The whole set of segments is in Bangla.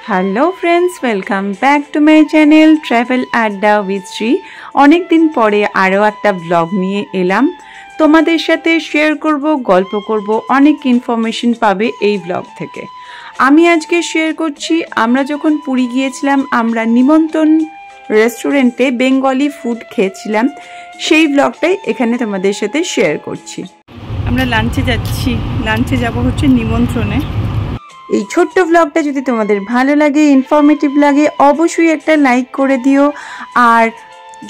Hello friends, welcome back to my channel travel আড্ডা উইথ শ্রী। অনেক দিন পরে আরও একটা ব্লগ নিয়ে এলাম, তোমাদের সাথে শেয়ার করব, গল্প করব, অনেক ইনফরমেশন পাবে এই ব্লগ থেকে। আমি আজকে শেয়ার করছি আমরা যখন পুরী গিয়েছিলাম, আমরা নিমন্ত্রণ রেস্টুরেন্টে বেঙ্গলি ফুড খেয়েছিলাম, সেই ব্লগটাই এখানে তোমাদের সাথে শেয়ার করছি। আমরা লাঞ্চে যাচ্ছি, লাঞ্চে যাব হচ্ছে নিমন্ত্রণে। এই ছোট্ট ব্লগটা যদি তোমাদের ভালো লাগে, ইনফরমেটিভ লাগে, অবশ্যই একটা লাইক করে দিও। আর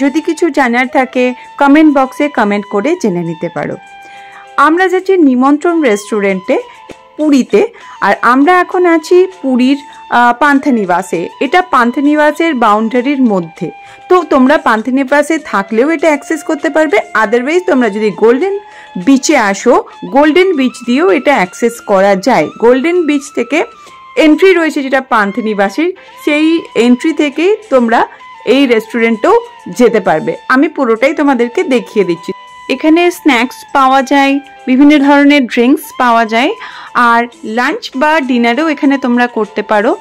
যদি কিছু জানার থাকে কমেন্ট বক্সে কমেন্ট করে জেনে নিতে পারো। আমরা যাচ্ছি নিমন্ত্রণ রেস্টুরেন্টে পুরীতে, আর আমরা এখন আছি পুরীর পান্থনিবাসে। এটা পান্থনিবাসের বাউন্ডারির মধ্যে, তো তোমরা পান্থনিবাসে থাকলেও এটা অ্যাক্সেস করতে পারবে। আদারওয়াইজ তোমরা যদি গোল্ডেন বিচে আসো, গোল্ডেন বিচ দিয়েও এটা অ্যাক্সেস করা যায়। গোল্ডেন বিচ থেকে এন্ট্রি রয়েছে যেটা পান্থনিবাসের, সেই এন্ট্রি থেকেই তোমরা এই রেস্টুরেন্টেও যেতে পারবে। আমি পুরোটাই তোমাদেরকে দেখিয়ে দিচ্ছি। এখানে স্ন্যাক্স পাওয়া যায়, বিভিন্ন ধরনের ড্রিঙ্কস পাওয়া যায়, আর লাঞ্চ বা ডিনারও এখানে তোমরা করতে পারো।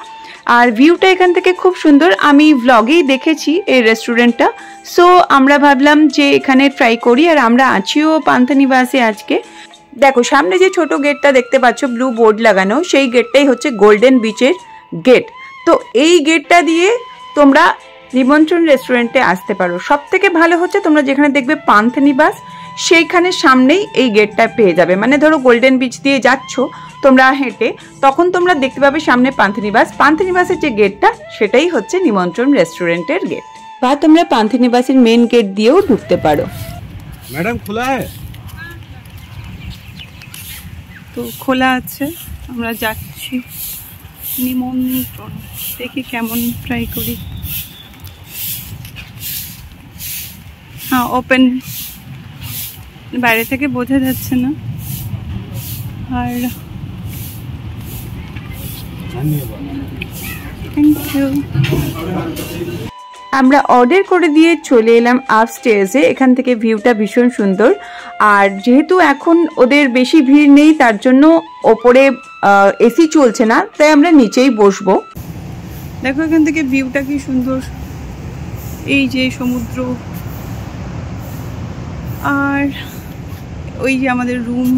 আর ভিউটা এখান থেকে খুব সুন্দর, আমি ভ্লগেই দেখেছি এই রেস্টুরেন্টটা। সো আমরা ভাবলাম যে এখানে ট্রাই করি, আর আমরা আছিও পান্থনিবাসে আজকে। দেখো সামনে যে ছোট গেটটা দেখতে পাচ্ছ, ব্লু বোর্ড লাগানো, সেই গেটটাই হচ্ছে গোল্ডেন বিচের গেট। তো এই গেটটা দিয়ে তোমরা নিমন্ত্রণ রেস্টুরেন্টে আসতে পারো। সব থেকে ভালো হচ্ছে তোমরা যেখানে দেখবে পান্থনিবাস, সেইখানে সামনেই এই গেটটা পেয়ে যাবে। মানে ধরো গোল্ডেন বিচ দিয়ে যাচ্ছ তোমরা হেঁটে, তখন তোমরা দেখতে পাবে সামনে পান্থনিবাস। পান্থনিবাসের যে গেটটা সেটাই হচ্ছে নিমন্ত্রণ রেস্টুরেন্টের গেট, বা তোমরা পান্থনিবাসের মেন গেট দিয়েও ঢুকতে পারো। ম্যাডাম খোলা আছে? তো খোলা আছে, আমরা যাচ্ছি নিমন্ত্রণ, দেখি কেমন ট্রাই করি। হ্যাঁ, ওপেন, বাইরে থেকে বোঝা যাচ্ছে না। আর থ্যাংক ইউ। আমরা অর্ডার করে দিয়ে চলে এলাম আপস্টেয়ার্সে। এখান থেকে ভিউটা ভীষণ সুন্দর, আর যেহেতু এখন ওদের বেশি ভিড় নেই, তার জন্য ওপরে এসি চলছে না, তাই আমরা নিচেই বসবো। দেখো এখান থেকে ভিউটা কি সুন্দর, এই যে সমুদ্র, আর ওই যে আমাদের রুম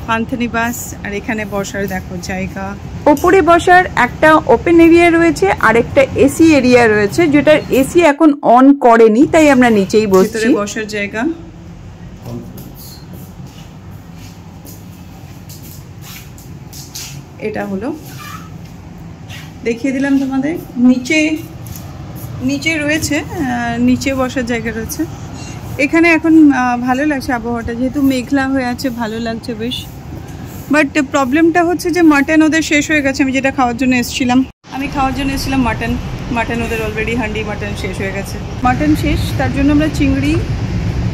পান্থনিবাস, আর এখানে বসার দেখো জায়গা। ওপরে বসার একটা ওপেন এরিয়া রয়েছে, আর একটা এসি এরিয়া রয়েছে, যেটার এসি এখন অন করেনি, তাই আমরা নিচেই বসছি। ভিতরে বসার জায়গা, এটা হলো দেখিয়ে দিলাম তোমাদের। নিচে রয়েছে, নিচে বসার জায়গা রয়েছে। এখানে এখন ভালো লাগছে আবহাওয়াটা, যেহেতু মেঘলা হয়ে আছে, ভালো লাগছে বেশ। বাট প্রবলেমটা হচ্ছে যে মাটন ওদের শেষ হয়ে গেছে। আমি যেটা খাওয়ার জন্য এসেছিলাম, মাটন ওদের অলরেডি হান্ডি মাটন শেষ হয়ে গেছে। মাটন শেষ, তার জন্য আমরা চিংড়ি,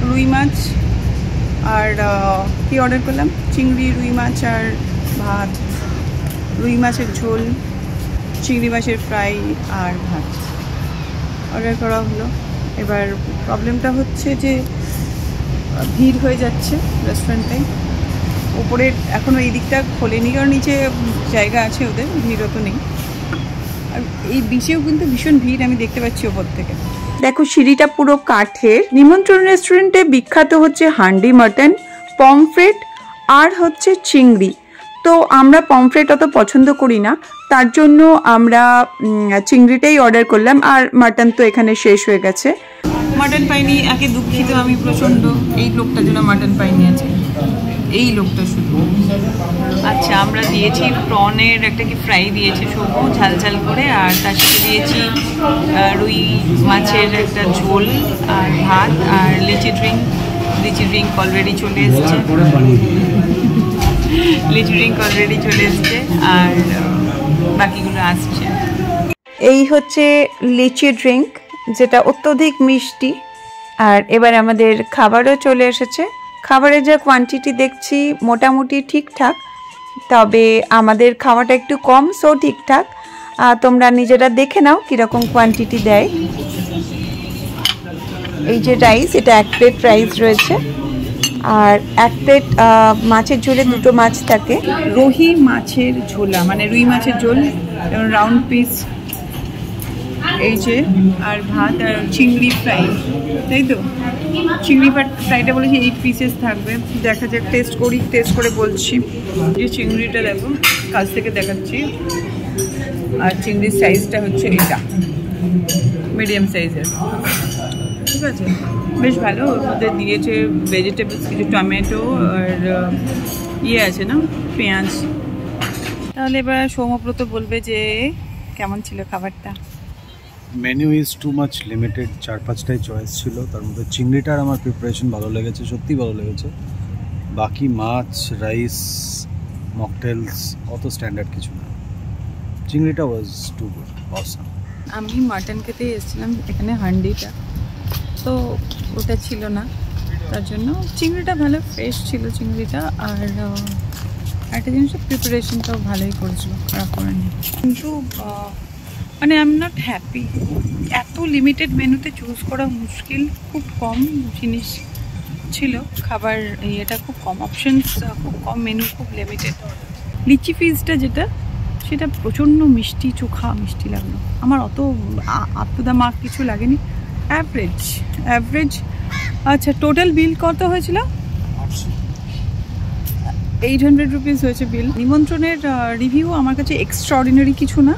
রুই মাছ আর কি অর্ডার করলাম, চিংড়ি, রুই মাছ আর ভাত, রুই মাছের ঝোল, চিংড়ি মাছের ফ্রাই আর ভাত অর্ডার করা হলো। এবার প্রবলেমটা হচ্ছে যে ভিড় হয়ে যাচ্ছে রেস্টুরেন্টে। ওপরের এখনও এই দিকটা খোলেনি, কারণ নিচে জায়গা আছে ওদের, ভিড়ও তো নেই। আর এই বিচেও কিন্তু ভীষণ ভিড় আমি দেখতে পাচ্ছি ওপর থেকে। দেখো সিঁড়িটা পুরো কাঠের। নিমন্ত্রণ রেস্টুরেন্টে বিখ্যাত হচ্ছে হান্ডি মাটন, পমফ্রেট আর হচ্ছে চিংড়ি। তো আমরা পমফ্রেট অত পছন্দ করি না, তার জন্য আমরা চিংড়িটাই অর্ডার করলাম। আর মাটন তো এখানে শেষ হয়ে গেছে। মাটন পাইনি, একে দুঃখিত আমি প্রচণ্ড। এই লোকটার জন্য মাটন পাইনি আছে, এই লোকটা শুধু। আচ্ছা, আমরা দিয়েছি প্রনের একটা কি ফ্রাই দিয়েছে সবু ঝাল ঝাল করে, আর তার সাথে দিয়েছি রুই মাছের একটা ঝোল আর ভাত, আর লিচি ড্রিঙ্ক অলরেডি চলে এসছে। আর বাকিগুলো আসছে। এই হচ্ছে লিচি ড্রিঙ্ক, যেটা অত্যধিক মিষ্টি। আর এবার আমাদের খাবারও চলে এসেছে। খাবারের যা কোয়ান্টিটি দেখছি মোটামুটি ঠিকঠাক, তবে আমাদের খাওয়াটা একটু কম, সো ঠিকঠাক। তোমরা নিজেরা দেখে নাও কীরকম কোয়ান্টিটি দেয়। এই যে রাইস, এটা 1 প্লেট রাইস রয়েছে, আর এক প্লেট মাছের ঝোলে দুটো মাছ থাকে, রুই মাছের ঝোলা মানে রুই মাছের ঝোল, রাউন্ড পিস এই যে, আর ভাত আর চিংড়ি ফ্রাই, তাই তো চিংড়ি ফ্রাইটা বলেছি 8 পিসেস থাকবে। দেখা যাক, টেস্ট করি, টেস্ট করে বলছি। যে চিংড়িটা দেখো কাছ থেকে দেখাচ্ছি, আর চিংড়ির সাইজটা হচ্ছে এটা মিডিয়াম সাইজের, ঠিক আছে, বেশ ভালো। ওদের দিয়েছে ভেজিটেবলস, কিছু টমেটো আর ইয়ে আছে না, পেঁয়াজ। তাহলে এবার সৌম্যব্রত বলবে যে কেমন ছিল খাবারটা। Menu is too much limited, 4-5টাই চয়েস ছিল, তার মধ্যে চিংড়িটার আমার প্রিপারেশন ভালো লেগেছে, সত্যি ভালো লেগেছে। বাকি মাছ, রাইস, মকটেলস অত স্ট্যান্ডার্ড কিছু না, চিংড়িটা ওয়াজ টু গুড, অসাম। আমি মাটন খেতে এসেছিলাম এখানে, হান্ডিটা তো ওটা ছিল না, তার জন্য চিংড়িটা ভালো ফ্রেশ ছিল চিংড়িটা। আর একটা জিনিসের প্রিপারেশনটাও ভালোই করেছিল, খারাপ করেনি। কিন্তু মানে আই এম নট হ্যাপি, এত লিমিটেড মেনুতে চুজ করা মুশকিল, খুব কম জিনিস ছিল খাবার, এটা খুব কম অপশানস, খুব কম মেনু, খুব লিমিটেড। লিচি ফিজটা যেটা, সেটা প্রচণ্ড মিষ্টি, চোখা মিষ্টি লাগলো আমার, অত আপ টু দ্য মার্ক কিছু লাগেনি, অ্যাভারেজ অ্যাভারেজ। আচ্ছা, টোটাল বিল কত হয়েছিল? 800 রুপিস হয়েছে বিল। নিমন্ত্রণের রিভিউ আমার কাছে এক্সট্রাঅর্ডিনারি কিছু না,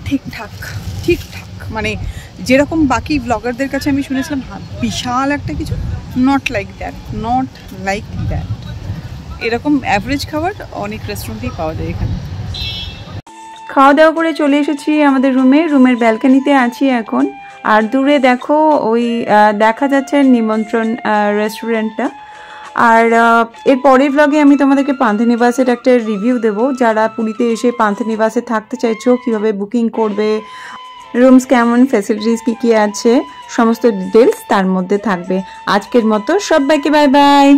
ঠিকঠাক ঠিকঠাক, মানে যেরকম বাকি ব্লগারদের কাছে আমি শুনেছিলাম বিশাল একটা কিছু, not like that, not like that. এরকম অ্যাভারেজ খাবার অনেক রেস্টুরেন্টেই পাওয়া যায় এখানে। খাওয়া দাওয়া করে চলে এসেছি আমাদের রুমের ব্যালকানিতে আছি এখন। আর দূরে দেখো ওই দেখা যাচ্ছে নিমন্ত্রণ রেস্টুরেন্টটা। আর এর পরের ব্লগে আমি তোমাদেরকে পান্থনিবাসের একটা রিভিউ দেবো। যারা পুরীতে এসে পান্থনিবাসে থাকতে চাইছো, কীভাবে বুকিং করবে, রুমস কেমন, ফ্যাসিলিটিস কী কী আছে, সমস্ত ডিটেলস তার মধ্যে থাকবে। আজকের মতো সবাইকে বাই বাই।